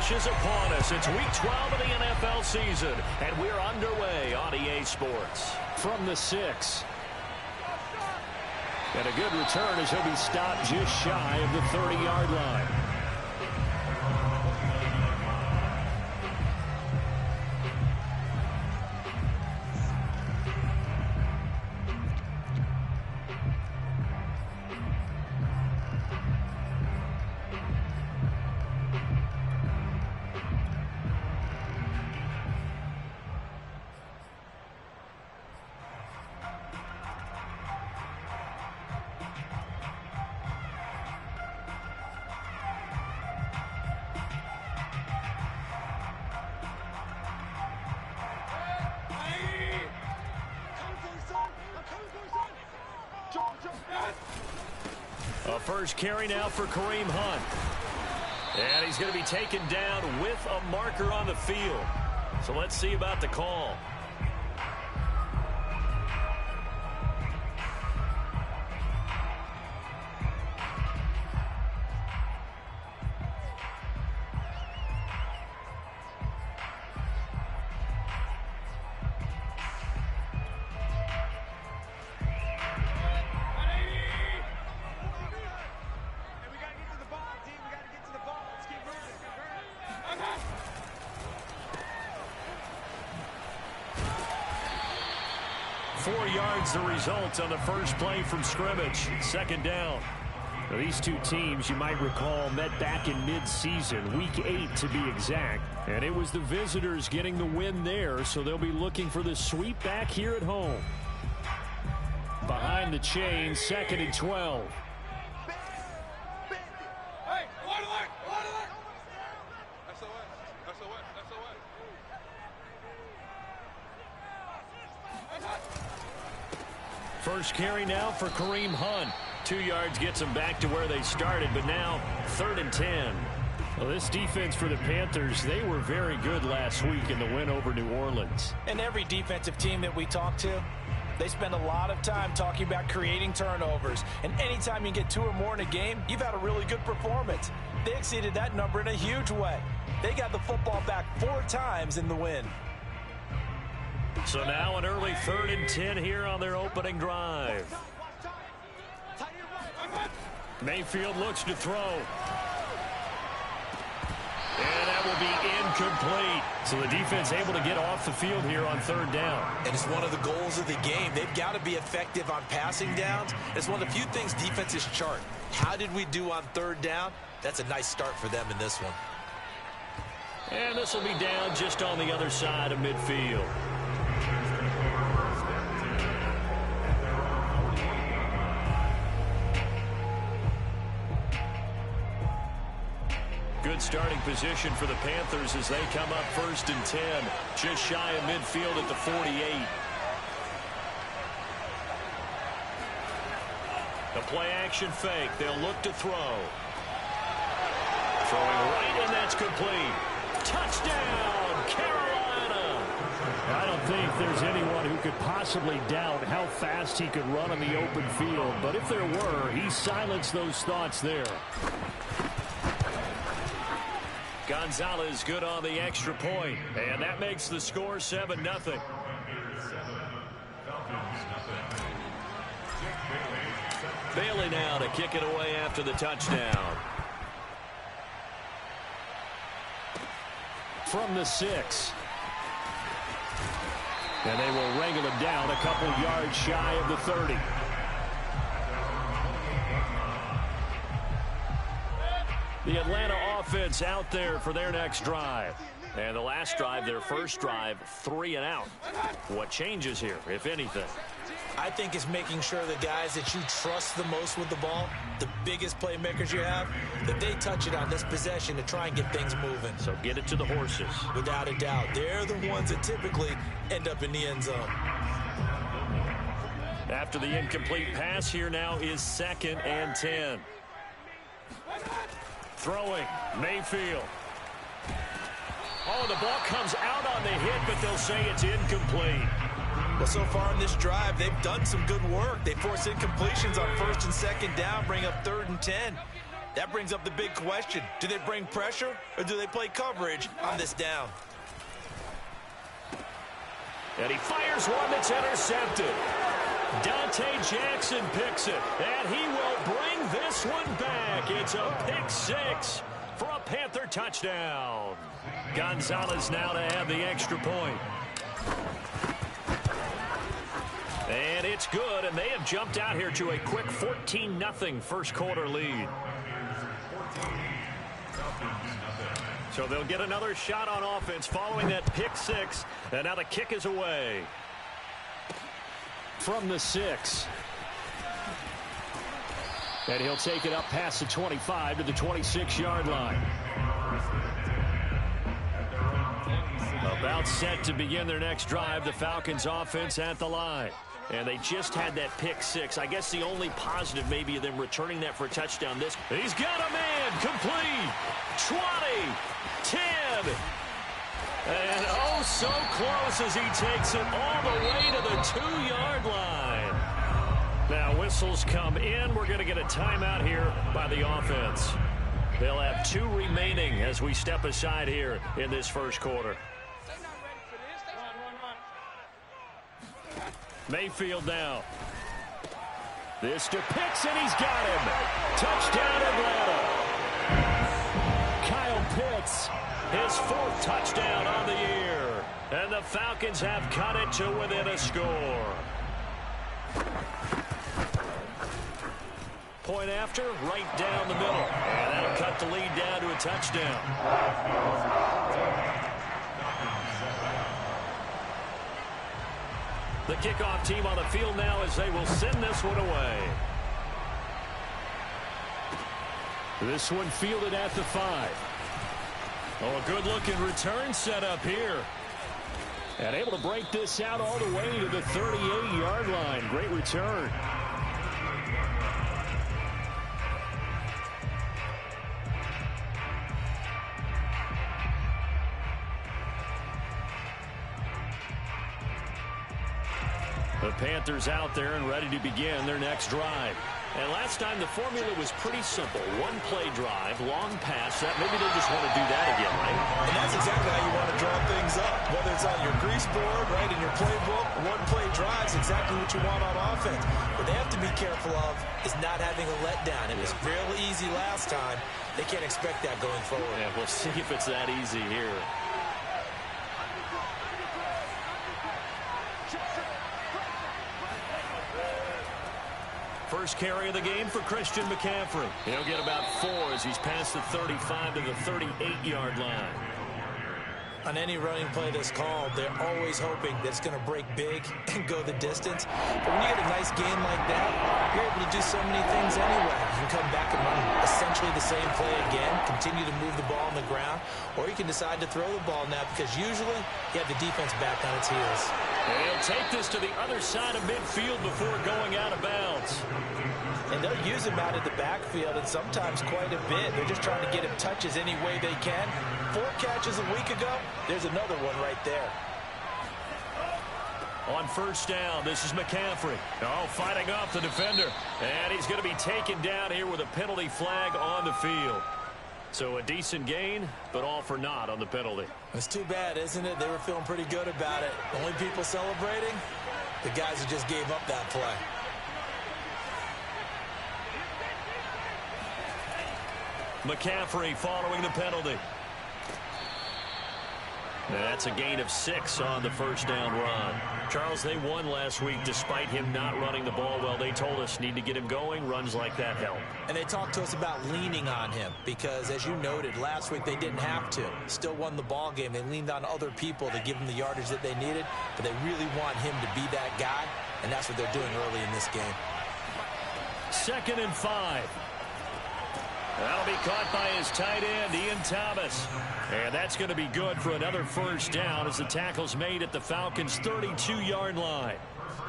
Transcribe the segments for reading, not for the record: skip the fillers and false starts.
rush is upon us. It's Week 12 of the NFL season, and we're underway on EA Sports. From the 6. And a good return as he'll be stopped just shy of the 30-yard line. A first carry now for Kareem Hunt. And he's going to be taken down with a marker on the field. So let's see about the call. The result on the first play from scrimmage. Second down. Now, these two teams, you might recall, met back in mid-season, Week 8 to be exact. And it was the visitors getting the win there, so they'll be looking for the sweep back here at home. Behind the chain, 2nd and 12. First carry now for Kareem Hunt. 2 yards gets them back to where they started, but now 3rd and 10. Well, this defense for the Panthers, they were very good last week in the win over New Orleans. And every defensive team that we talk to, they spend a lot of time talking about creating turnovers. And anytime you get 2 or more in a game, you've had a really good performance. They exceeded that number in a huge way. They got the football back 4 times in the win. So now an early 3rd and 10 here on their opening drive. Mayfield looks to throw. And that will be incomplete. So the defense able to get off the field here on 3rd down. And it's one of the goals of the game. They've got to be effective on passing downs. It's one of the few things defenses chart. How did we do on 3rd down? That's a nice start for them in this one. And this will be down just on the other side of midfield. Good starting position for the Panthers as they come up 1st and 10, just shy of midfield at the 48. The play action fake. They'll look to throw. Throwing right, and that's complete. Touchdown, Carolina! I don't think there's anyone who could possibly doubt how fast he could run on the open field, but if there were, he silenced those thoughts there. Gonzalez good on the extra point, and that makes the score 7-0. Bailey now to kick it away after the touchdown. From the 6. And they will wrangle him down a couple yards shy of the 30. The Atlanta offense out there for their next drive. And the last drive, their first drive, 3 and out. What changes here, if anything? I think it's making sure the guys that you trust the most with the ball, the biggest playmakers you have, that they touch it on this possession to try and get things moving. So get it to the horses. Without a doubt. They're the ones that typically end up in the end zone. After the incomplete pass, here now is 2nd and 10. Throwing, Mayfield. Oh, the ball comes out on the hit, but they'll say it's incomplete. Well, so far in this drive, they've done some good work. They force incompletions on 1st and 2nd down, bring up 3rd and 10. That brings up the big question. Do they bring pressure or do they play coverage on this down? And he fires one that's intercepted. Dante Jackson picks it, and he will bring this one back. It's a pick six for a Panther touchdown. Gonzalez now to add the extra point. And it's good, and they have jumped out here to a quick 14-0 first quarter lead. So they'll get another shot on offense following that pick six, and now the kick is away. From the 6. And he'll take it up past the 25 to the 26-yard line. About set to begin their next drive, the Falcons offense at the line. And they just had that pick six. I guess the only positive maybe of them returning that for a touchdown. He's got a man complete. 20, 10. And oh, so close as he takes it all the way to the 2-yard line. Now whistles come in. We're going to get a timeout here by the offense. They'll have 2 remaining as we step aside here in this first quarter. Mayfield now. This to Pitts, and he's got him. Touchdown, Atlanta. Kyle Pitts, his 4th touchdown on the year. And the Falcons have cut it to within a score. Point after, right down the middle. And that'll cut the lead down to a touchdown. The kickoff team on the field now as they will send this one away. This one fielded at the 5. Oh, a good-looking return set up here. And able to break this out all the way to the 38-yard line. Great return. The Panthers out there and ready to begin their next drive. And last time the formula was pretty simple. 1-play drive, long pass. Maybe they just want to do that again, right? And that's exactly how you want to draw things up. Whether it's on your grease board, right, in your playbook, 1-play drive is exactly what you want on offense. What they have to be careful of is not having a letdown. It was real easy last time. They can't expect that going forward. Yeah, we'll see if it's that easy here. First carry of the game for Christian McCaffrey. He'll get about 4 as he's past the 35 to the 38-yard line. On any running play that's called, they're always hoping that it's going to break big and go the distance. But when you get a nice game like that, you're able to do so many things anyway. You can come back and run essentially the same play again, continue to move the ball on the ground, or you can decide to throw the ball now because usually you have the defense back on its heels. And he'll take this to the other side of midfield before going out of bounds. And they'll use him out of the backfield, and sometimes quite a bit. They're just trying to get him touches any way they can. 4 catches a week ago, there's another one right there. On first down, this is McCaffrey. Oh, fighting off the defender. And he's going to be taken down here with a penalty flag on the field. So a decent gain, but all for naught on the penalty. It's too bad, isn't it? They were feeling pretty good about it. Only people celebrating, the guys who just gave up that play. McCaffrey following the penalty. That's a gain of 6 on the first down run. Charles, they won last week despite him not running the ball well. They told us need to get him going. Runs like that help. And they talked to us about leaning on him because, as you noted, last week they didn't have to. Still won the ball game. They leaned on other people to give them the yardage that they needed, but they really want him to be that guy, and that's what they're doing early in this game. 2nd and 5. That'll be caught by his tight end, Ian Thomas. And that's going to be good for another first down as the tackle's made at the Falcons' 32-yard line.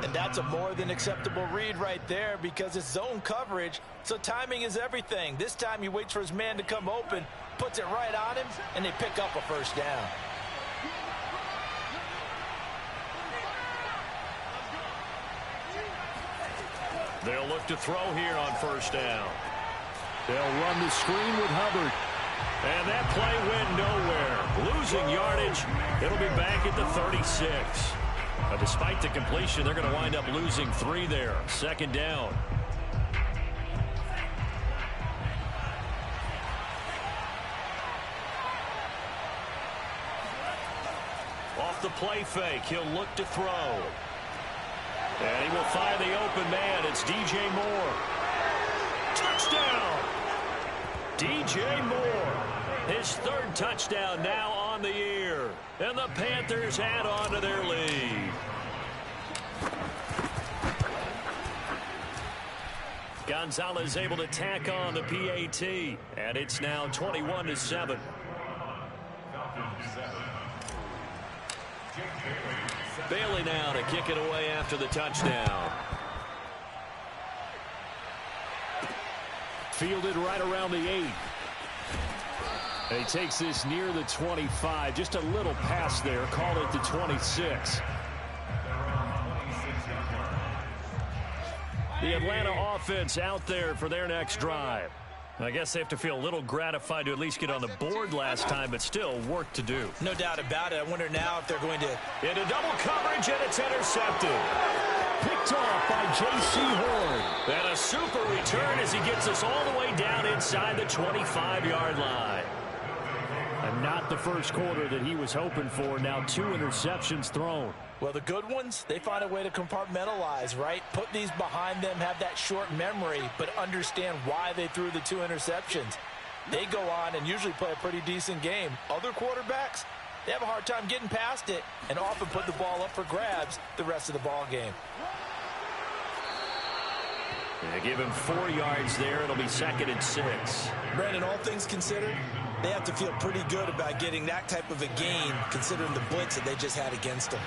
And that's a more than acceptable read right there because it's zone coverage, so timing is everything. This time he waits for his man to come open, puts it right on him, and they pick up a first down. They'll look to throw here on first down. They'll run the screen with Hubbard. And that play went nowhere. Losing yardage. It'll be back at the 36. Despite the completion, they're going to wind up losing 3 there. Second down. Off the play fake, he'll look to throw. And he will find the open man. It's DJ Moore. Touchdown! DJ Moore. His 3rd touchdown now on the year. And the Panthers add on to their lead. Gonzalez able to tack on the PAT. And it's now 21-7. Bailey now to kick it away after the touchdown. Fielded right around the 8. And he takes this near the 25. Just a little pass there. Call it the 26. The Atlanta offense out there for their next drive. I guess they have to feel a little gratified to at least get on the board last time, but still work to do. No doubt about it. I wonder now if they're going to... Into double coverage, and it's intercepted. Picked off by J.C. Horn. And a super return as he gets us all the way down inside the 25-yard line. And not the first quarter that he was hoping for. Now 2 interceptions thrown. Well, the good ones, they find a way to compartmentalize, right? Put these behind them, have that short memory, but understand why they threw the 2 interceptions. They go on and usually play a pretty decent game. Other quarterbacks, they have a hard time getting past it and often put the ball up for grabs the rest of the ball game. They give him 4 yards there. It'll be 2nd and 6. Brandon, all things considered, they have to feel pretty good about getting that type of a gain, considering the blitz that they just had against them.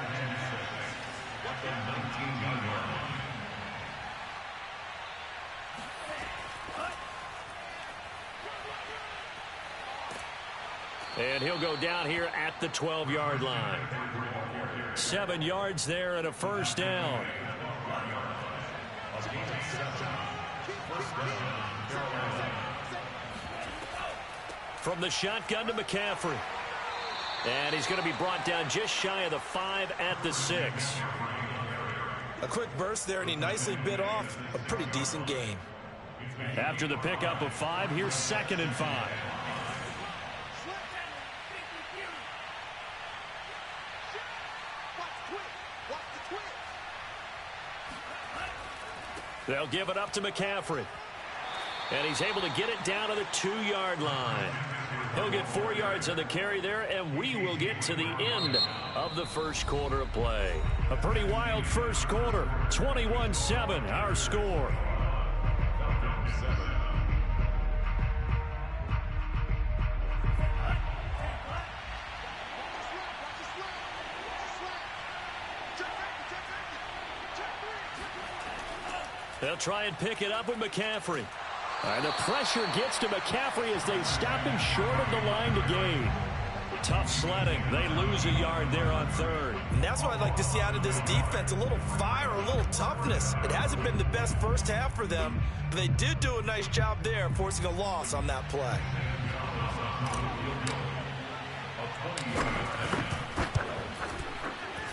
And he'll go down here at the 12-yard line. 7 yards there and a first down. From the shotgun to McCaffrey. And he's going to be brought down just shy of the 5 at the 6. A quick burst there, and he nicely bit off a pretty decent gain. After the pickup of 5, here's 2nd and 5. They'll give it up to McCaffrey. And he's able to get it down to the 2-yard line. He'll get 4 yards on the carry there, and we will get to the end of the first quarter of play. A pretty wild first quarter. 21-7, our score. They'll try and pick it up with McCaffrey. And the pressure gets to McCaffrey as they stop him short of the line to gain. Tough sledding. They lose a yard there on 3rd. And that's what I'd like to see out of this defense. A little fire, a little toughness. It hasn't been the best first half for them, but they did do a nice job there, forcing a loss on that play.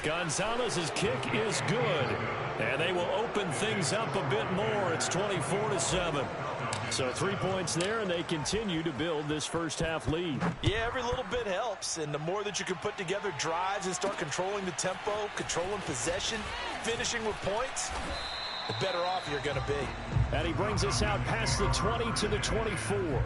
Gonzalez's kick is good. And they will open things up a bit more. It's 24-7. So 3 points there, and they continue to build this first half lead. Yeah, every little bit helps. And the more that you can put together drives and start controlling the tempo, controlling possession, finishing with points, the better off you're going to be. And he brings us out past the 20 to the 24.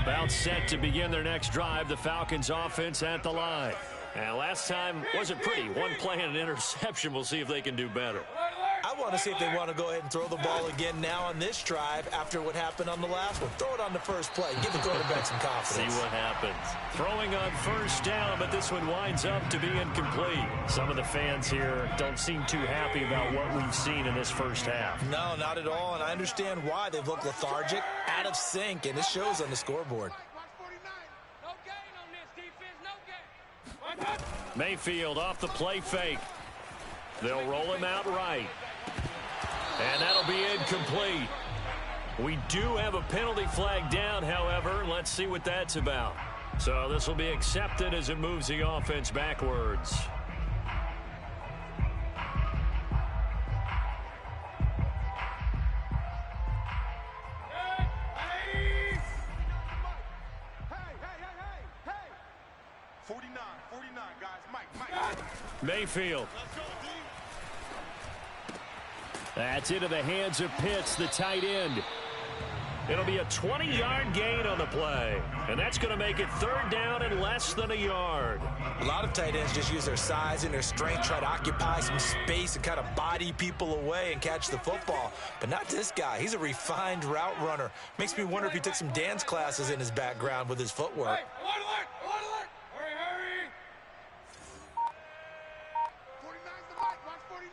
About set to begin their next drive, the Falcons offense at the line. And last time wasn't pretty. One play and an interception. We'll see if they can do better. I want to see if they want to go ahead and throw the ball again now on this drive after what happened on the last one. Throw it on the first play. Give the quarterback some confidence. See what happens. Throwing on first down, but this one winds up to be incomplete. Some of the fans here don't seem too happy about what we've seen in this first half. No, not at all, and I understand why. They've looked lethargic, out of sync, and it shows on the scoreboard. Mayfield off the play fake. They'll roll him out right. And that'll be incomplete. We do have a penalty flag down, however. Let's see what that's about. So this will be accepted as it moves the offense backwards. Mayfield. That's into the hands of Pitts, the tight end. It'll be a 20-yard gain on the play. And that's going to make it third down and less than a yard. A lot of tight ends just use their size and their strength, try to occupy some space and kind of body people away and catch the football. But not this guy. He's a refined route runner. Makes me wonder if he took some dance classes in his background with his footwork. Hey, hurry. 49's the mic. Watch 49.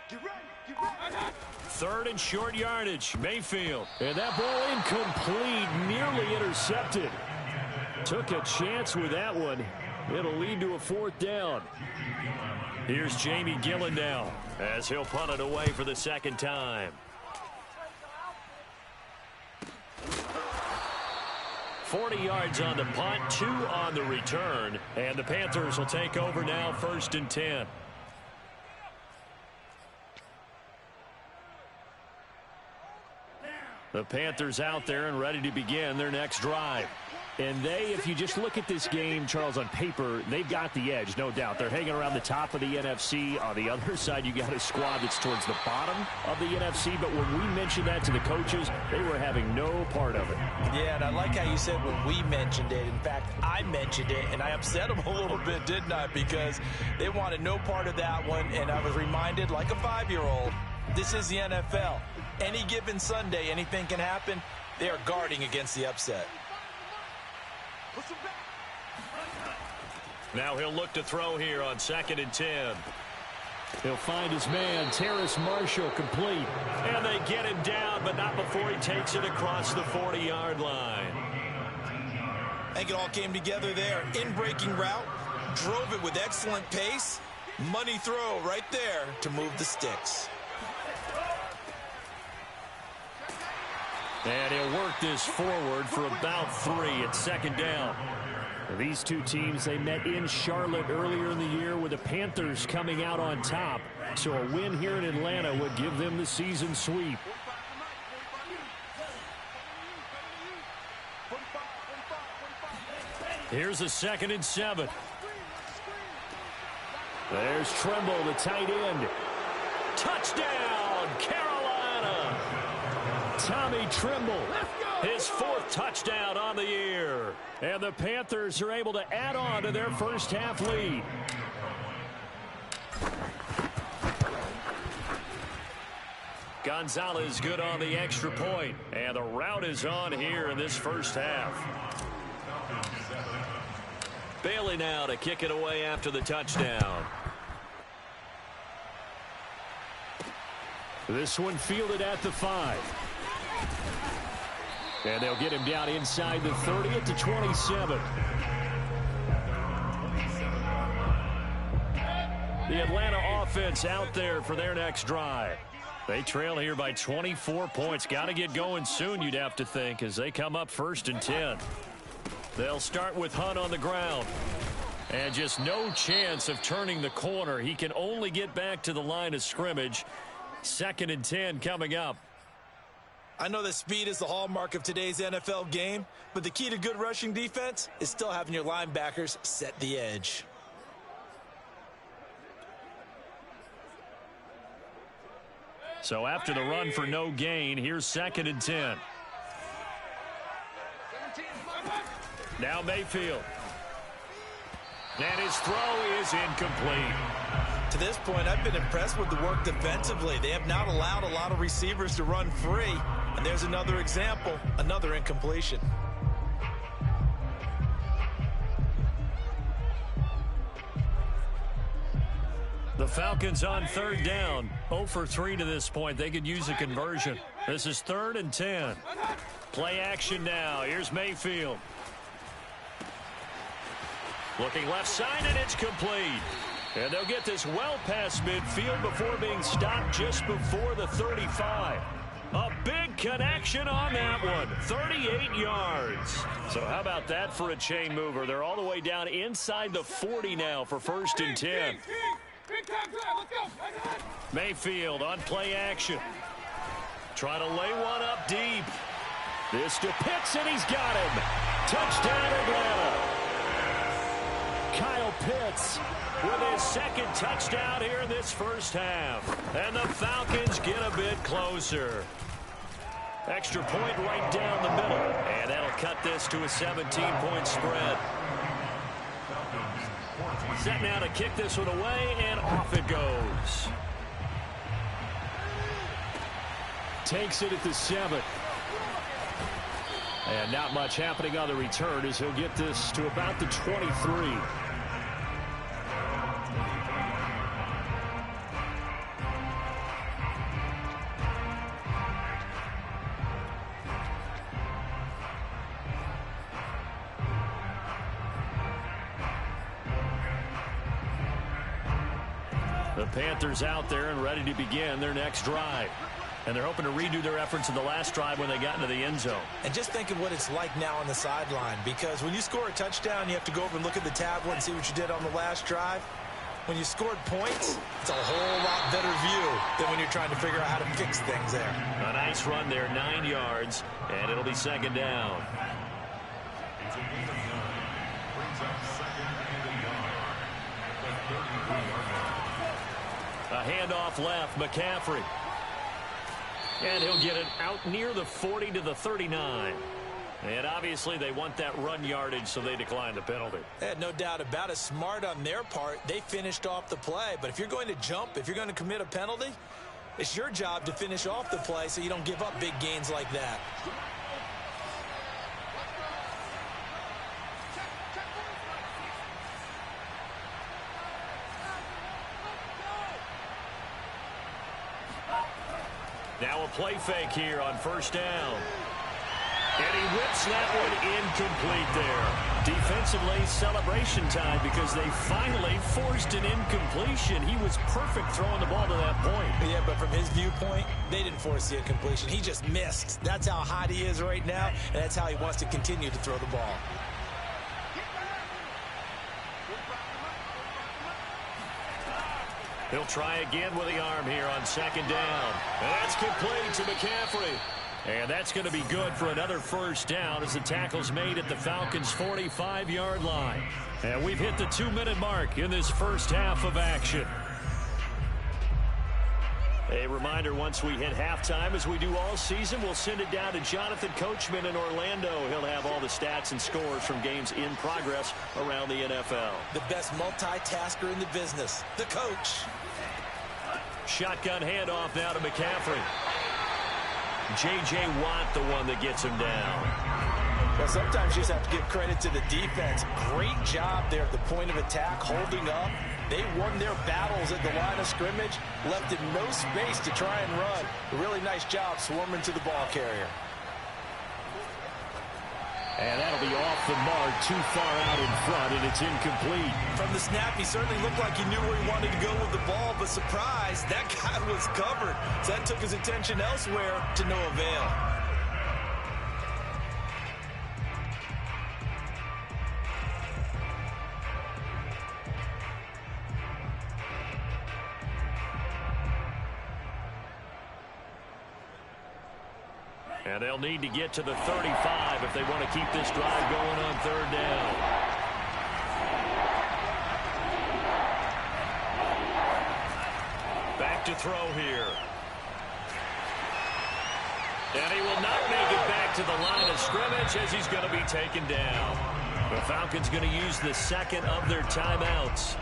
Get ready. Third and short yardage. Mayfield. And that ball incomplete. Nearly intercepted. Took a chance with that one. It'll lead to a fourth down. Here's Jamie Gillen now as he'll punt it away for the second time. 40 yards on the punt, 2 on the return. And the Panthers will take over now, 1st and 10. The Panthers out there and ready to begin their next drive. And they, if you just look at this game, Charles, on paper, they've got the edge, no doubt. They're hanging around the top of the NFC. On the other side, you got a squad that's towards the bottom of the NFC. But when we mentioned that to the coaches, they were having no part of it. Yeah, and I like how you said when we mentioned it. In fact, I mentioned it, and I upset them a little bit, didn't I? Because they wanted no part of that one, and I was reminded, like a 5-year-old, this is the NFL. Any given Sunday, anything can happen. They are guarding against the upset. Now he'll look to throw here on 2nd and 10. He'll find his man, Terrace Marshall, complete. And they get him down, but not before he takes it across the 40-yard line. I think it all came together there. In-breaking route, drove it with excellent pace. Money throw right there to move the sticks. And he'll work this forward for about 3 at 2nd down. These two teams, they met in Charlotte earlier in the year with the Panthers coming out on top. So a win here in Atlanta would give them the season sweep. Here's a 2nd and 7. There's Tremble, the tight end. Touchdown, Carolina! Tommy Tremble. His 4th touchdown on the year. And the Panthers are able to add on to their first half lead. Gonzalez good on the extra point. And the route is on here in this first half. Bailey now to kick it away after the touchdown. This one fielded at the 5. And they'll get him down inside the 30 at the 27. The Atlanta offense out there for their next drive. They trail here by 24 points. Got to get going soon, you'd have to think, as they come up 1st and 10. They'll start with Hunt on the ground. And just no chance of turning the corner. He can only get back to the line of scrimmage. 2nd and 10 coming up. I know that speed is the hallmark of today's NFL game, but the key to good rushing defense is still having your linebackers set the edge. So after the run for no gain, here's 2nd and 10. Now Mayfield. And his throw is incomplete. To this point, I've been impressed with the work defensively. They have not allowed a lot of receivers to run free. And there's another example, another incompletion. The Falcons on third down. 0 for 3 to this point. They could use a conversion. This is 3rd and 10. Play action now. Here's Mayfield. Looking left side, and it's complete. And they'll get this well past midfield before being stopped just before the 35. A big connection on that one. 38 yards. So how about that for a chain mover? They're all the way down inside the 40 now for 1st and 10. Mayfield on play action. Trying to lay one up deep. This to Pitts, and he's got him. Touchdown, Atlanta. Kyle Pitts with his 2nd touchdown here in this first half. And the Falcons get a bit closer. Extra point right down the middle. And that'll cut this to a 17-point spread. Set now to kick this one away, and off it goes. Takes it at the 7. And not much happening on the return as he'll get this to about the 23. The Panthers out there and ready to begin their next drive. And they're hoping to redo their efforts in the last drive when they got into the end zone. And just think of what it's like now on the sideline, because when you score a touchdown, you have to go over and look at the tablet and see what you did on the last drive. When you scored points, it's a whole lot better view than when you're trying to figure out how to fix things there. A nice run there, 9 yards, and it'll be 2nd down. A handoff left, McCaffrey. And he'll get it out near the 40 to the 39. And obviously they want that run yardage, so they decline the penalty. No doubt about it. Smart on their part. They finished off the play. But if you're going to jump, if you're going to commit a penalty, it's your job to finish off the play so you don't give up big gains like that. Now a play fake here on 1st down. And he whips that one incomplete there. Defensively, celebration time because they finally forced an incompletion. He was perfect throwing the ball to that point. Yeah, but from his viewpoint, they didn't force the incompletion. He just missed. That's how hot he is right now, and that's how he wants to continue to throw the ball. He'll try again with the arm here on 2nd down. And that's complete to McCaffrey. And that's going to be good for another 1st down as the tackle's made at the Falcons' 45-yard line. And we've hit the 2-minute mark in this first half of action. A reminder, once we hit halftime, as we do all season, we'll send it down to Jonathan Coachman in Orlando. He'll have all the stats and scores from games in progress around the NFL. The best multitasker in the business, the coach. Shotgun handoff now to McCaffrey. J.J. Watt, the one that gets him down. Well, sometimes you just have to give credit to the defense. Great job there at the point of attack, holding up. They won their battles at the line of scrimmage, left him no space to try and run. A really nice job swarming to the ball carrier. And that'll be off the mark, too far out in front, and it's incomplete. From the snap, he certainly looked like he knew where he wanted to go with the ball, but surprise, that guy was covered. So that took his attention elsewhere to no avail. And they'll need to get to the 35 if they want to keep this drive going on 3rd down. Back to throw here. And he will not make it back to the line of scrimmage as he's going to be taken down. The Falcons going to use the 2nd of their timeouts.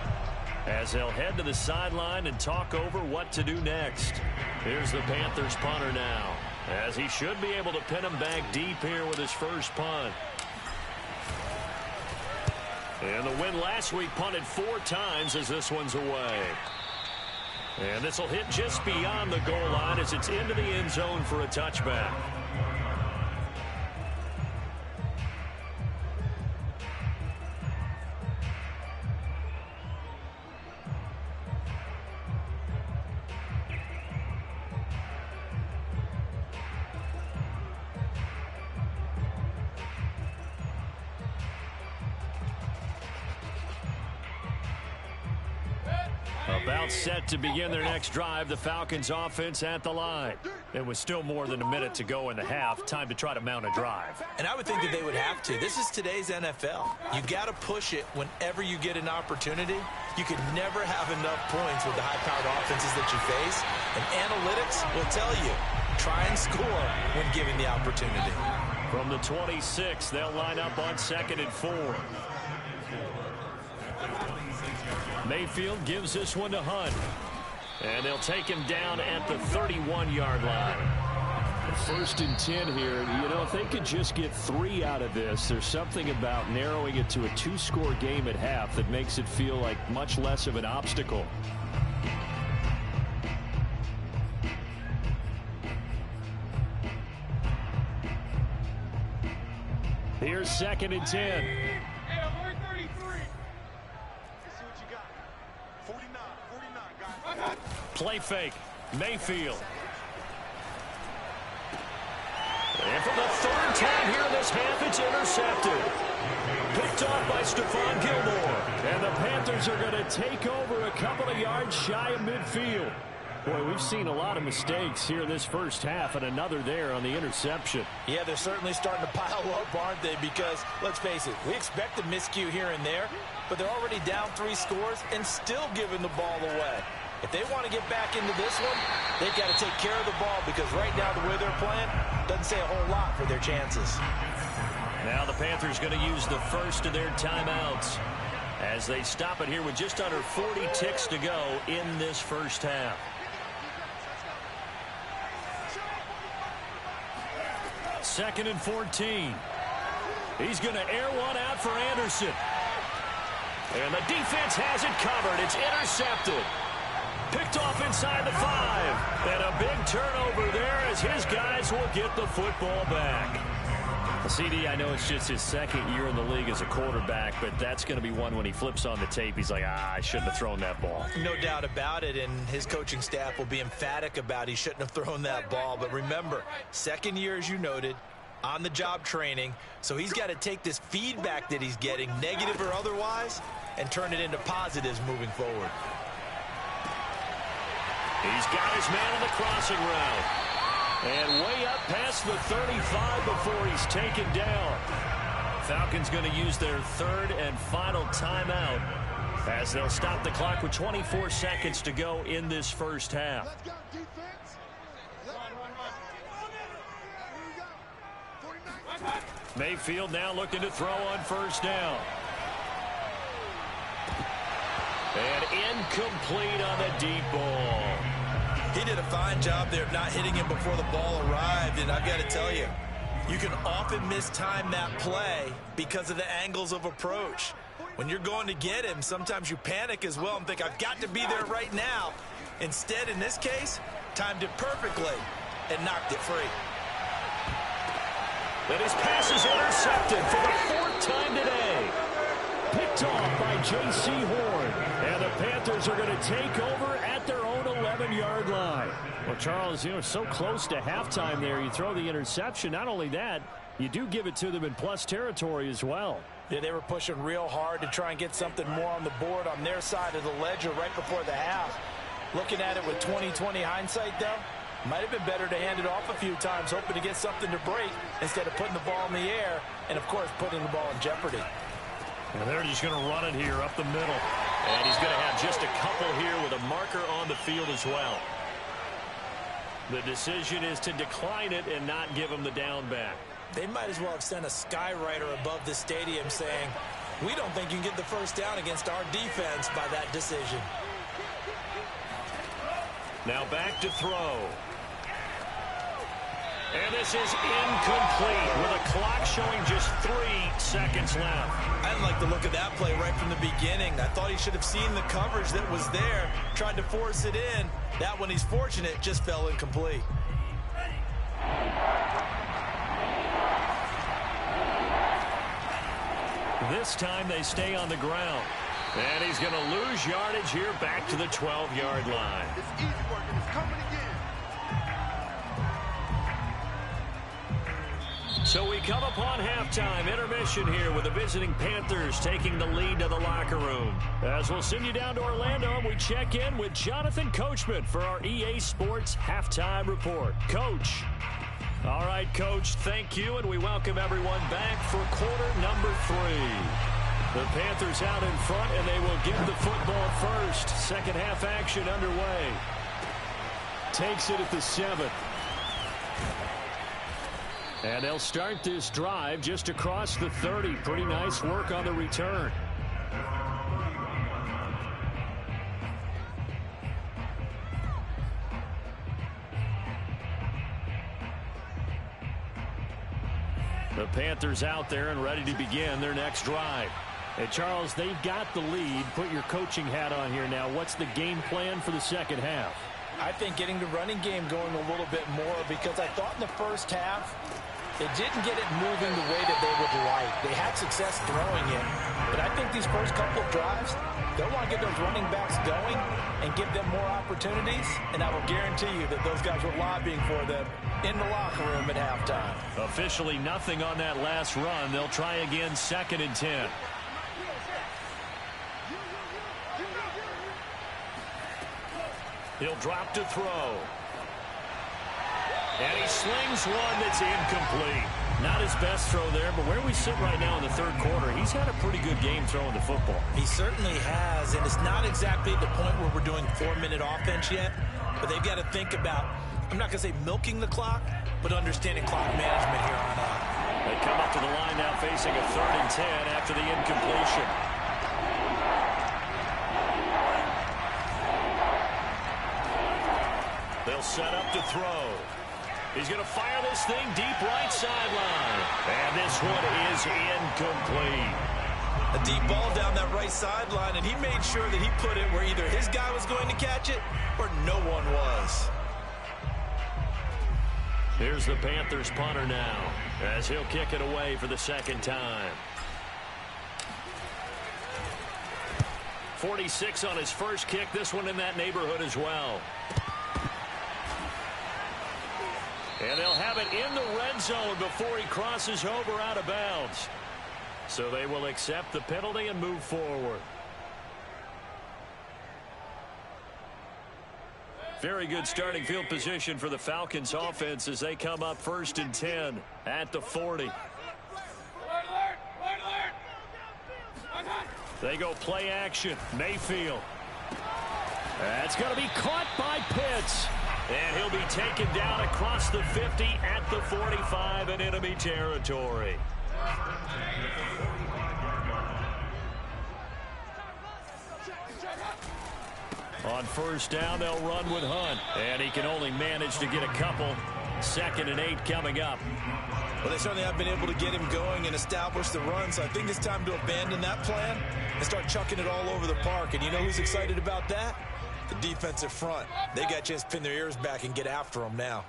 as they'll head to the sideline and talk over what to do next. Here's the Panthers punter now, as he should be able to pin him back deep here with his first punt. And the win last week punted 4 times as this one's away. And this will hit just beyond the goal line as it's into the end zone for a touchback. About set to begin their next drive, the Falcons offense at the line. It was still more than a minute to go in the half. Time to try to mount a drive. And I would think that they would have to. This is today's NFL. You got to push it whenever you get an opportunity. You can never have enough points with the high-powered offenses that you face. And analytics will tell you, try and score when given the opportunity. From the 26, they'll line up on 2nd and 4. Mayfield gives this one to Hunt. And they'll take him down at the 31-yard line. 1st and 10 here. You know, if they could just get 3 out of this, there's something about narrowing it to a 2-score game at half that makes it feel like much less of an obstacle. Here's 2nd and 10. Play fake. Mayfield. And for the 3rd time here in this half, it's intercepted. Picked off by Stephon Gilmore. And the Panthers are going to take over a couple of yards shy of midfield. Boy, we've seen a lot of mistakes here in this first half, and another there on the interception. Yeah, they're certainly starting to pile up, aren't they? Because, let's face it, we expect a miscue here and there, but they're already down 3 scores and still giving the ball away. If they want to get back into this one, they've got to take care of the ball because right now the way they're playing doesn't say a whole lot for their chances. Now the Panthers going to use the first of their timeouts as they stop it here with just under 40 ticks to go in this first half. Second and 14. He's going to air one out for Anderson. And the defense has it covered. It's intercepted. Picked off inside the 5. And a big turnover there as his guys will get the football back. CD, I know it's just his 2nd year in the league as a quarterback, but that's going to be one when he flips on the tape. He's like, I shouldn't have thrown that ball. No doubt about it, and his coaching staff will be emphatic about he shouldn't have thrown that ball. But remember, 2nd year, as you noted, on-the-job training, so he's got to take this feedback that he's getting, negative or otherwise, and turn it into positives moving forward. He's got his man on the crossing route. And way up past the 35 before he's taken down. Falcons going to use their 3rd and final timeout as they'll stop the clock with 24 seconds to go in this first half. Let's go, defense. Mayfield now looking to throw on 1st down. And incomplete on the deep ball. He did a fine job there of not hitting him before the ball arrived, and I've got to tell you, you can often mistime that play because of the angles of approach. When you're going to get him, sometimes you panic as well and think, I've got to be there right now. Instead, in this case, timed it perfectly and knocked it free. And his pass is intercepted for the 4th time today. Picked off by J.C. Horn. And the Panthers are going to take over at their own 11-yard line. Well, Charles, you know, so close to halftime there. You throw the interception. Not only that, you do give it to them in plus territory as well. Yeah, they were pushing real hard to try and get something more on the board on their side of the ledger right before the half. Looking at it with 20/20 hindsight, though, might have been better to hand it off a few times, hoping to get something to break instead of putting the ball in the air and, of course, putting the ball in jeopardy. And they're just going to run it here up the middle. And he's going to have just a couple here with a marker on the field as well. The decision is to decline it and not give him the down back. They might as well have sent a skywriter above the stadium saying, We don't think you can get the first down against our defense by that decision. Now back to throw. And this is incomplete with a clock showing just 3 seconds left. I didn't like the look of that play right from the beginning. I thought he should have seen the coverage that was there, tried to force it in. That one, he's fortunate, just fell incomplete. This time they stay on the ground. And he's going to lose yardage here back to the 12-yard line. It's easy work and it's coming again. So we come upon halftime intermission here with the visiting Panthers taking the lead to the locker room. As we'll send you down to Orlando, and we check in with Jonathan Coachman for our EA Sports Halftime Report. Coach. All right, Coach, thank you, and we welcome everyone back for quarter number 3. The Panthers out in front, and they will get the football first. Second half action underway. Takes it at the 7. And they'll start this drive just across the 30. Pretty nice work on the return. The Panthers out there and ready to begin their next drive. Hey, Charles, they've got the lead. Put your coaching hat on here now. What's the game plan for the second half? I think getting the running game going a little bit more, because I thought in the first half they didn't get it moving the way that they would like. They had success throwing it, but I think these first couple of drives, they'll want to get those running backs going and give them more opportunities, and I will guarantee you that those guys were lobbying for them in the locker room at halftime. Officially nothing on that last run. They'll try again, 2nd and 10. He'll drop to throw. And he slings one that's incomplete. Not his best throw there, but where we sit right now in the third quarter, he's had a pretty good game throwing the football. He certainly has, and it's not exactly the point where we're doing 4-minute offense yet, but they've got to think about, I'm not going to say milking the clock, but understanding clock management here on out. They come up to the line now facing a 3rd and 10 after the incompletion. They'll set up to throw. He's going to fire this thing deep right sideline. And this one is incomplete. A deep ball down that right sideline, and he made sure that he put it where either his guy was going to catch it or no one was. Here's the Panthers punter now, as he'll kick it away for the second time. 46 on his first kick. This one in that neighborhood as well. And they'll have it in the red zone before he crosses over out of bounds. So they will accept the penalty and move forward. Very good starting field position for the Falcons offense as they come up 1st and 10 at the 40. They go play action. Mayfield. That's going to be caught by Pitts. And he'll be taken down across the 50 at the 45 in enemy territory. On 1st down, they'll run with Hunt. And he can only manage to get a couple. 2nd and 8 coming up. Well, they certainly have been able to get him going and establish the run, so I think it's time to abandon that plan and start chucking it all over the park. And you know who's excited about that? The defensive front. They got a chance to pin their ears back and get after them now.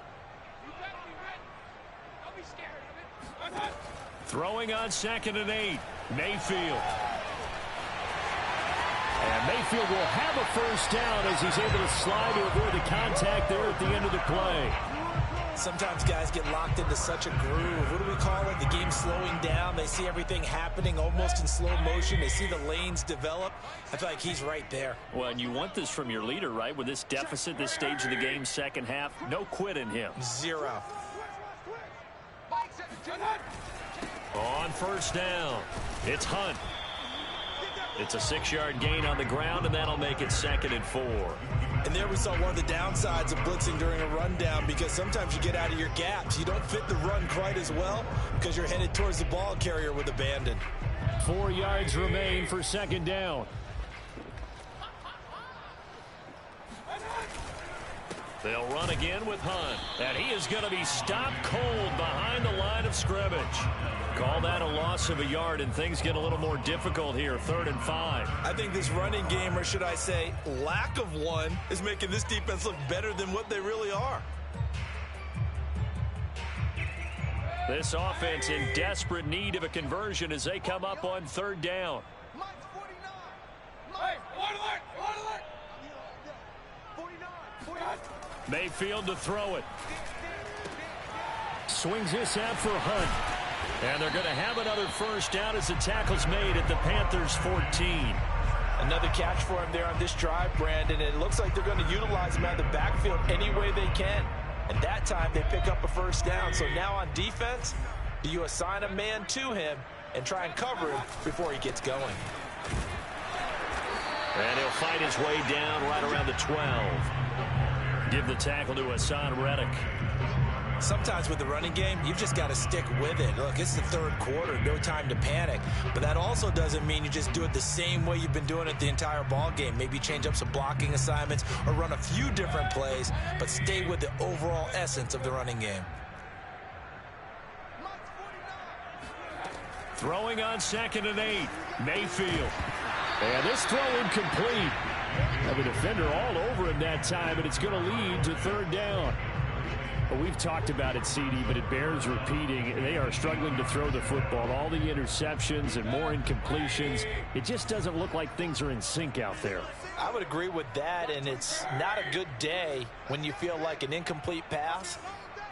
Throwing on 2nd and 8. Mayfield. And Mayfield will have a first down as he's able to slide to avoid the contact there at the end of the play. Sometimes guys get locked into such a groove. What do we call it? The game slowing down. They see everything happening almost in slow motion. They see the lanes develop. I feel like he's right there. Well, and you want this from your leader, right? With this deficit, this stage of the game, second half, no quit in him. 0. On 1st down, it's Hunt. It's a 6-yard gain on the ground, and that'll make it 2nd and 4. And there we saw one of the downsides of blitzing during a rundown, because sometimes you get out of your gaps. You don't fit the run quite as well because you're headed towards the ball carrier with abandon. 4 yards remain for second down. They'll run again with Hunt. And he is going to be stopped cold behind the line of scrimmage. Call that a loss of a yard, and things get a little more difficult here. 3rd and 5. I think this running game, or should I say lack of one, is making this defense look better than what they really are. This offense in desperate need of a conversion as they come up on 3rd down. Mayfield to throw it. Swings this out for Hunt. And they're going to have another first down as the tackle's made at the Panthers' 14. Another catch for him there on this drive, Brandon. And it looks like they're going to utilize him out of the backfield any way they can. And that time they pick up a first down. So now on defense, do you assign a man to him and try and cover him before he gets going? And he'll fight his way down right around the 12. Give the tackle to Hassan Reddick. Sometimes with the running game, you've just got to stick with it. Look, it's the 3rd quarter, no time to panic. But that also doesn't mean you just do it the same way you've been doing it the entire ball game. Maybe change up some blocking assignments or run a few different plays, but stay with the overall essence of the running game. Throwing on 2nd and 8. Mayfield. And this throw incomplete. Have a defender all over him that time, and it's going to lead to 3rd down. Well, we've talked about it, CD, but it bears repeating. They are struggling to throw the football. All the interceptions and more incompletions. It just doesn't look like things are in sync out there. I would agree with that, and it's not a good day when you feel like an incomplete pass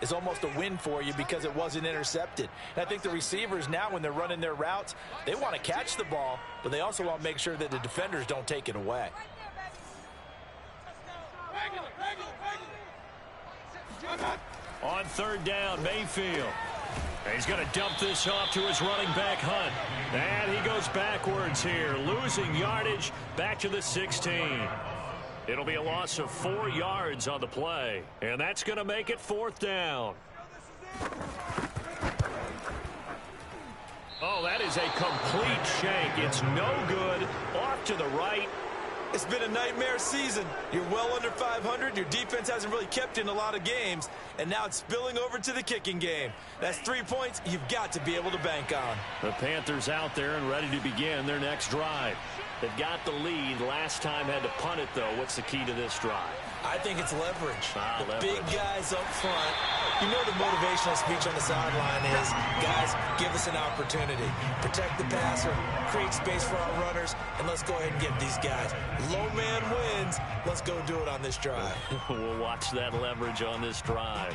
is almost a win for you because it wasn't intercepted. And I think the receivers now, when they're running their routes, they want to catch the ball, but they also want to make sure that the defenders don't take it away. On 3rd down, Mayfield. He's going to dump this off to his running back, Hunt. And he goes backwards here, losing yardage back to the 16. It'll be a loss of 4 yards on the play. And that's going to make it 4th down. Oh, that is a complete shank. It's no good. Off to the right. It's been a nightmare season. You're well under 500. Your defense hasn't really kept in a lot of games. And now it's spilling over to the kicking game. That's 3 points you've got to be able to bank on. The Panthers out there and ready to begin their next drive. They've got the lead. Last time had to punt it, though. What's the key to this drive? I think it's leverage. Leverage. Big guys up front. You know the motivational speech on the sideline is, guys, give us an opportunity. Protect the passer, create space for our runners, and let's go ahead and get these guys. Low man wins. Let's go do it on this drive. We'll watch that leverage on this drive.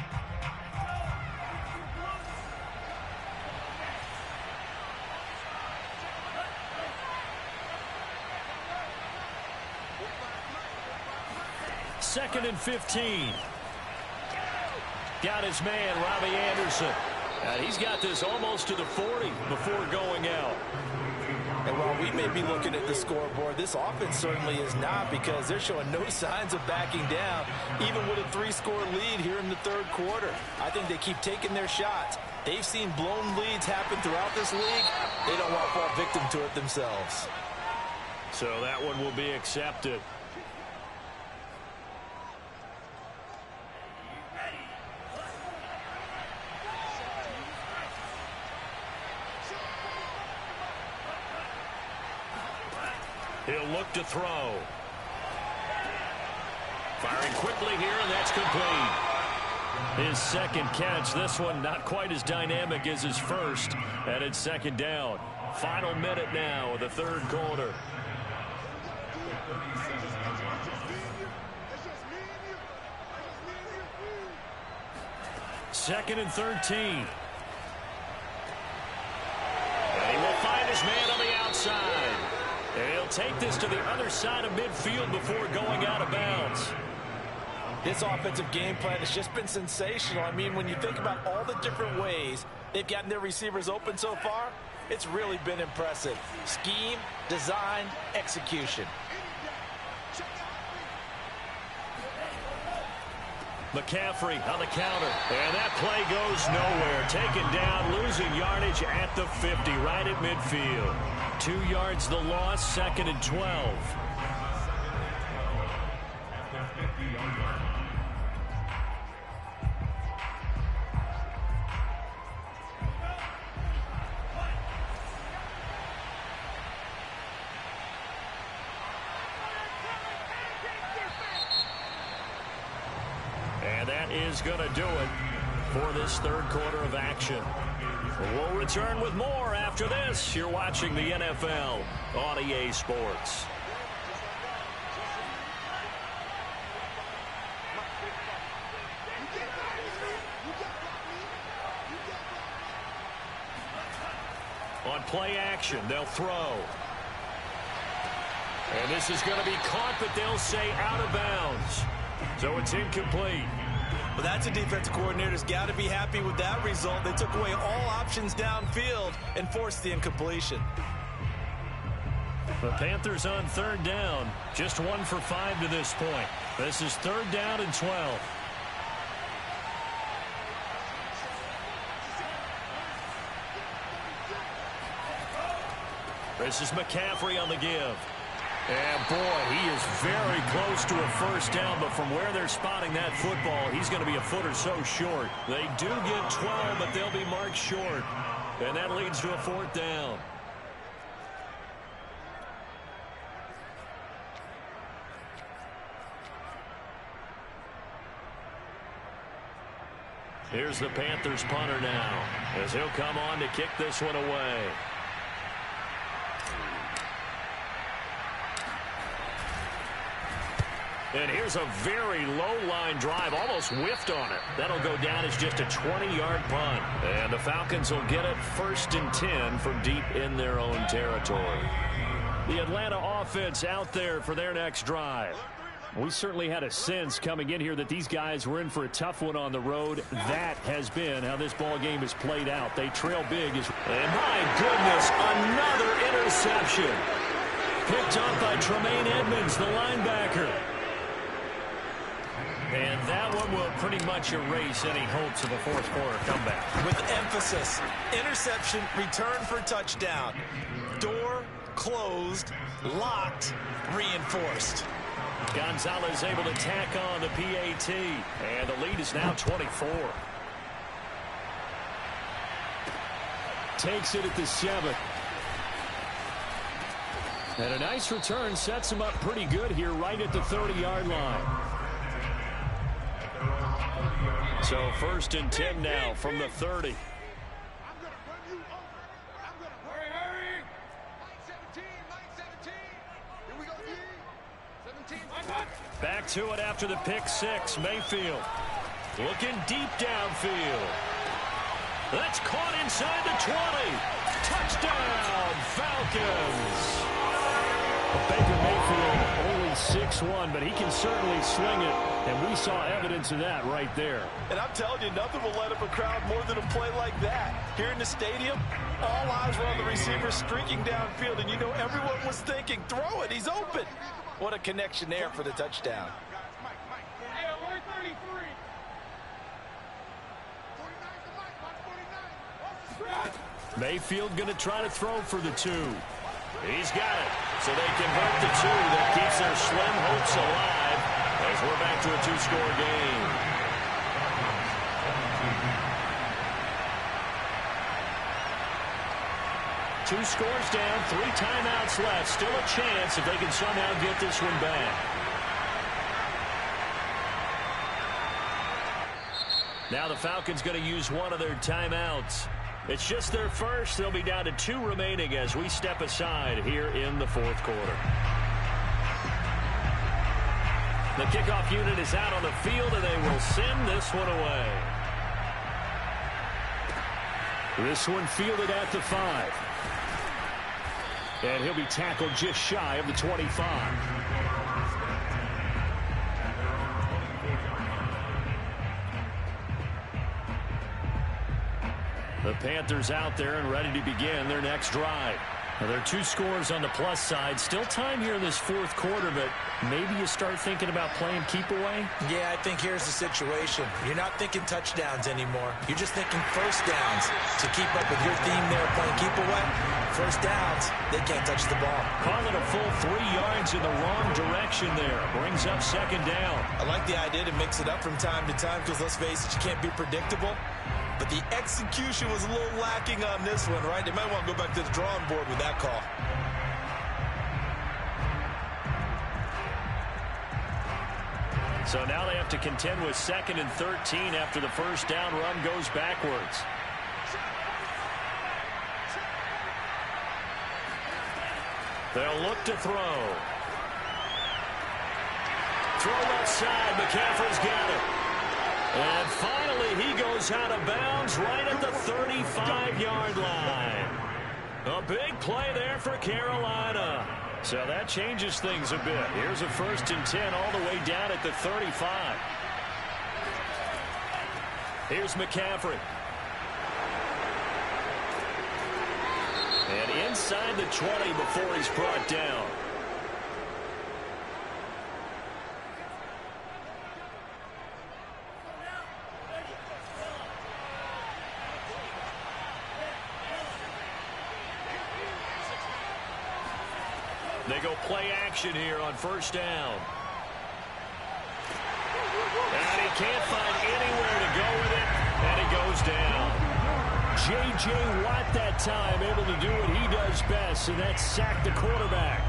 Second and 15. Got his man, Robbie Anderson. And he's got this almost to the 40 before going out. And while we may be looking at the scoreboard, this offense certainly is not, because they're showing no signs of backing down, even with a 3-score lead here in the 3rd quarter. I think they keep taking their shots. They've seen blown leads happen throughout this league. They don't want to fall victim to it themselves. So that one will be accepted. He'll look to throw. Firing quickly here, and that's complete. His second catch. This one not quite as dynamic as his first. And it's 2nd down. Final minute now of the 3rd quarter. Second and 13. And he will find his man on the outside. And he'll take this to the other side of midfield before going out of bounds. This offensive game plan has just been sensational. I mean, when you think about all the different ways they've gotten their receivers open so far, it's really been impressive. Scheme, design, execution. McCaffrey on the counter. And that play goes nowhere. Taken down, losing yardage at the 50, right at midfield. 2 yards the loss, 2nd and 12. And that is going to do it for this 3rd quarter of action. We'll return with more after this. You're watching the NFL on EA Sports. On play action, they'll throw. And this is going to be caught, but they'll say out of bounds. So it's incomplete. Well, that's a defensive coordinator's got to be happy with that result. They took away all options downfield and forced the incompletion. The Panthers on 3rd down. Just 1 for 5 to this point. This is 3rd down and 12. This is McCaffrey on the give. And, boy, he is very close to a 1st down, but from where they're spotting that football, he's going to be a foot or so short. They do get 12, but they'll be marked short. And that leads to a 4th down. Here's the Panthers punter now, as he'll come on to kick this one away. And here's a very low-line drive, almost whiffed on it. That'll go down as just a 20-yard punt. And the Falcons will get it 1st and 10 from deep in their own territory. The Atlanta offense out there for their next drive. We certainly had a sense coming in here that these guys were in for a tough one on the road. That has been how this ball game has played out. They trail big. And my goodness, another interception. Picked up by Tremaine Edmonds, the linebacker. And that one will pretty much erase any hopes of a 4th quarter comeback. With emphasis, interception, return for touchdown. Door closed, locked, reinforced. Gonzalez able to tack on the PAT. And the lead is now 24. Takes it at the 7. And a nice return sets him up pretty good here right at the 30-yard line. So 1st and 10 now from the 30. Back to it after the pick 6. Mayfield looking deep downfield. That's caught inside the 20. Touchdown, Falcons. Baker Mayfield only 6'1", but he can certainly swing it, and we saw evidence of that right there. And I'm telling you, nothing will light up a crowd more than a play like that. Here in the stadium, all eyes were on the receiver streaking downfield, and you know everyone was thinking, throw it, he's open. What a connection there for the touchdown. Mayfield going to try to throw for the 2. He's got it. So they convert the 2. That keeps their slim hopes alive as we're back to a 2-score game. Two scores down, 3 timeouts left. Still a chance if they can somehow get this one back. Now the Falcons going to use one of their timeouts. It's just their first. They'll be down to 2 remaining as we step aside here in the 4th quarter. The kickoff unit is out on the field, and they will send this one away. This one fielded at the 5. And he'll be tackled just shy of the 25. The Panthers out there and ready to begin their next drive. Well, there are 2 scores on the plus side. Still time here in this fourth quarter, but maybe you start thinking about playing keep away? Yeah, I think here's the situation. You're not thinking touchdowns anymore. You're just thinking first downs. To keep up with your theme there, playing keep away, first downs, they can't touch the ball. Call it a full 3 yards in the wrong direction there. Brings up second down. I like the idea to mix it up from time to time because, let's face it, you can't be predictable. But the execution was a little lacking on this one, right? They might want to go back to the drawing board with that call. So now they have to contend with 2nd and 13 after the first down run goes backwards. They'll look to throw. Throw left side. McCaffrey's got it. And finally, he goes out of bounds right at the 35-yard line. A big play there for Carolina. So that changes things a bit. Here's a 1st and 10 all the way down at the 35. Here's McCaffrey. And inside the 20 before he's brought down. They go play action here on first down. And he can't find anywhere to go with it, and he goes down. J.J. Watt that time able to do what he does best, and that's sack the quarterback.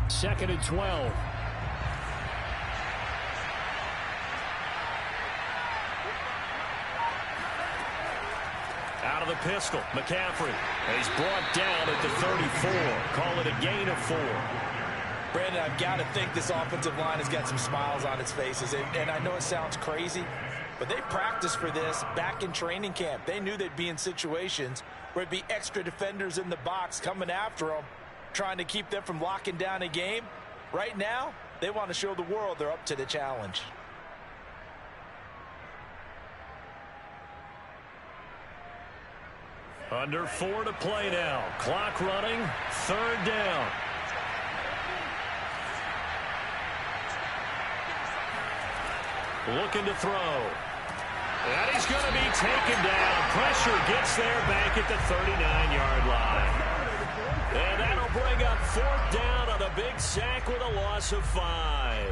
Second and 12. Out of the pistol, McCaffrey. And he's brought down at the 34. Call it a gain of 4. Brandon, I've got to think this offensive line has got some smiles on its faces. And I know it sounds crazy, but they practiced for this back in training camp. They knew they'd be in situations where it'd be extra defenders in the box coming after them, trying to keep them from locking down a game. Right now, they want to show the world they're up to the challenge. Under 4 to play now. Clock running. 3rd down. Looking to throw. And he's going to be taken down. Pressure gets there back at the 39-yard line. And that'll bring up 4th down on a big sack with a loss of 5.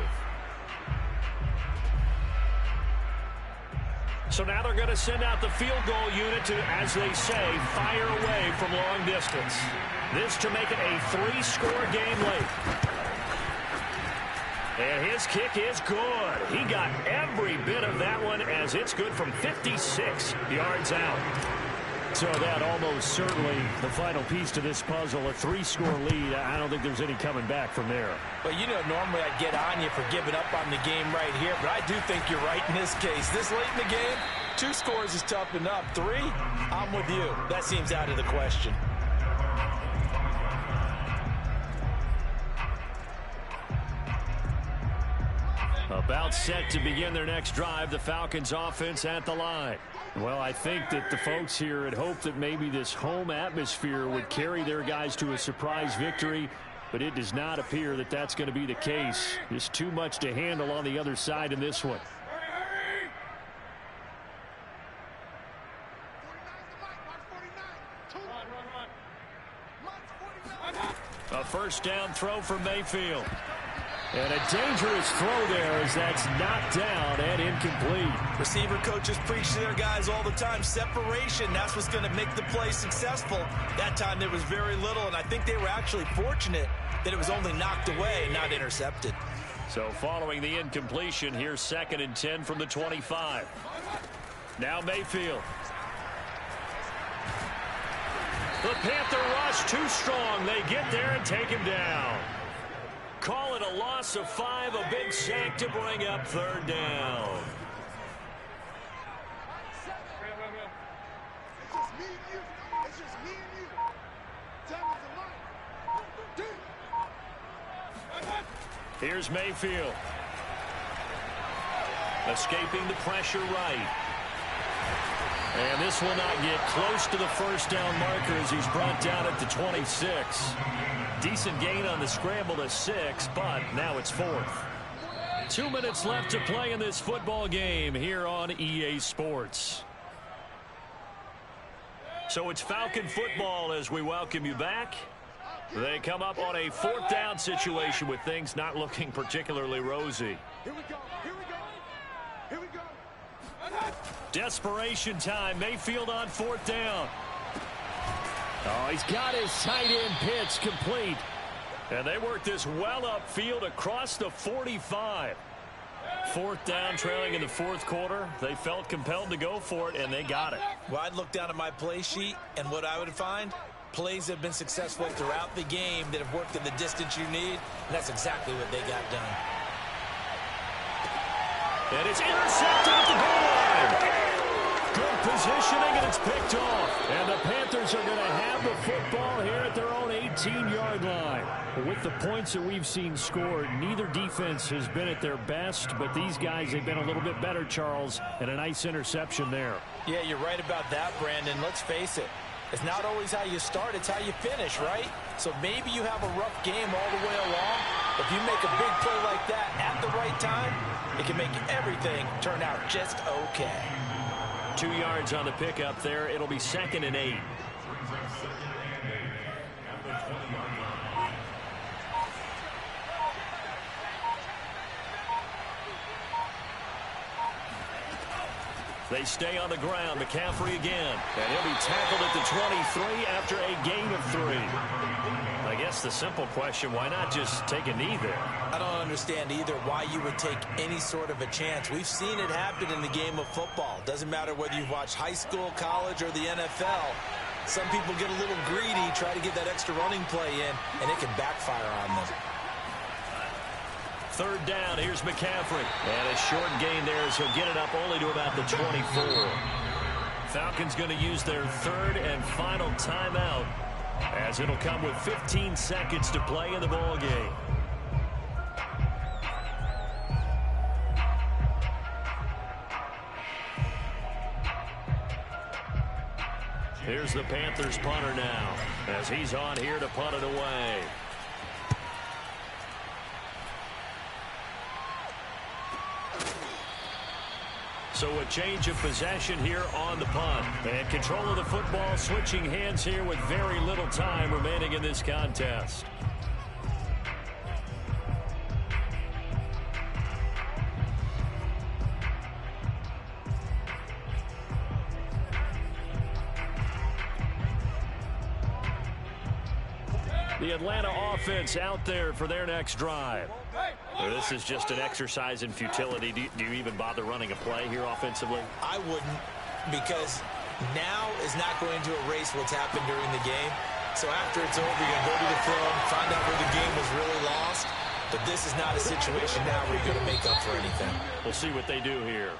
So now they're going to send out the field goal unit to, as they say, fire away from long distance. This to make it a 3-score game late. And his kick is good. He got every bit of that one as it's good from 56 yards out. So that almost certainly the final piece to this puzzle, a 3-score lead. I don't think there's any coming back from there. Well, you know, normally I'd get on you for giving up on the game right here, but I do think you're right in this case. This late in the game, 2 scores is tough enough. 3, I'm with you. That seems out of the question. About set to begin their next drive, the Falcons offense at the line. Well, I think that the folks here had hoped that maybe this home atmosphere would carry their guys to a surprise victory, but it does not appear that that's going to be the case. Just too much to handle on the other side in this one. A first down throw for Mayfield. And a dangerous throw there as that's knocked down and incomplete. Receiver coaches preach to their guys all the time. Separation, that's what's going to make the play successful. That time there was very little, and I think they were actually fortunate that it was only knocked away, not intercepted. So following the incompletion, here's 2nd and 10 from the 25. Now Mayfield. The Panther rush too strong. They get there and take him down. Call it a loss of 5, a big sack to bring up 3rd down. It's just me and you. It's just me and you. Tell me the line. Here's Mayfield. Escaping the pressure right. And this will not get close to the first down marker as he's brought down at the 26. Decent gain on the scramble to 6, but now it's 4th. 2 minutes left to play in this football game here on EA Sports. So it's Falcon football as we welcome you back. They come up on a 4th down situation with things not looking particularly rosy. Here we go. Here we go. Here we go. Desperation time. Mayfield on 4th down. Oh, he's got his tight end pitch complete. And they work this well upfield across the 45. 4th down, trailing in the 4th quarter. They felt compelled to go for it, and they got it. Well, I'd look down at my play sheet, and what I would find, plays have been successful throughout the game that have worked in the distance you need, and that's exactly what they got done. And it's intercepted at the goal line. Good positioning, and it's picked off. And the Panthers are going to have the football here at their own 18-yard line. With the points that we've seen scored, neither defense has been at their best, but these guys have been a little bit better, Charles, and a nice interception there. Yeah, you're right about that, Brandon. Let's face it. It's not always how you start, it's how you finish, right? So maybe you have a rough game all the way along. If you make a big play like that at the right time, it can make everything turn out just okay. 2 yards on the pickup there. It'll be 2nd and 8. They stay on the ground. McCaffrey again. And he'll be tackled at the 23 after a gain of 3. I guess the simple question, why not just take a knee there? I don't understand either why you would take any sort of a chance. We've seen it happen in the game of football. Doesn't matter whether you've watched high school, college, or the NFL. Some people get a little greedy, try to get that extra running play in, and it can backfire on them. 3rd down, here's McCaffrey. And a short gain there as he'll get it up only to about the 24. Falcons going to use their 3rd and final timeout as it'll come with 15 seconds to play in the ball game. Here's the Panthers punter now as he's on here to punt it away. So a change of possession here on the punt. And control of the football switching hands here with very little time remaining in this contest. The Atlanta offense out there for their next drive. This is just an exercise in futility. Do you even bother running a play here offensively? I wouldn't, because now is not going to erase what's happened during the game. So after it's over, you're going to go to the film, find out where the game was really lost. But this is not a situation now where you're going to make up for anything. We'll see what they do here.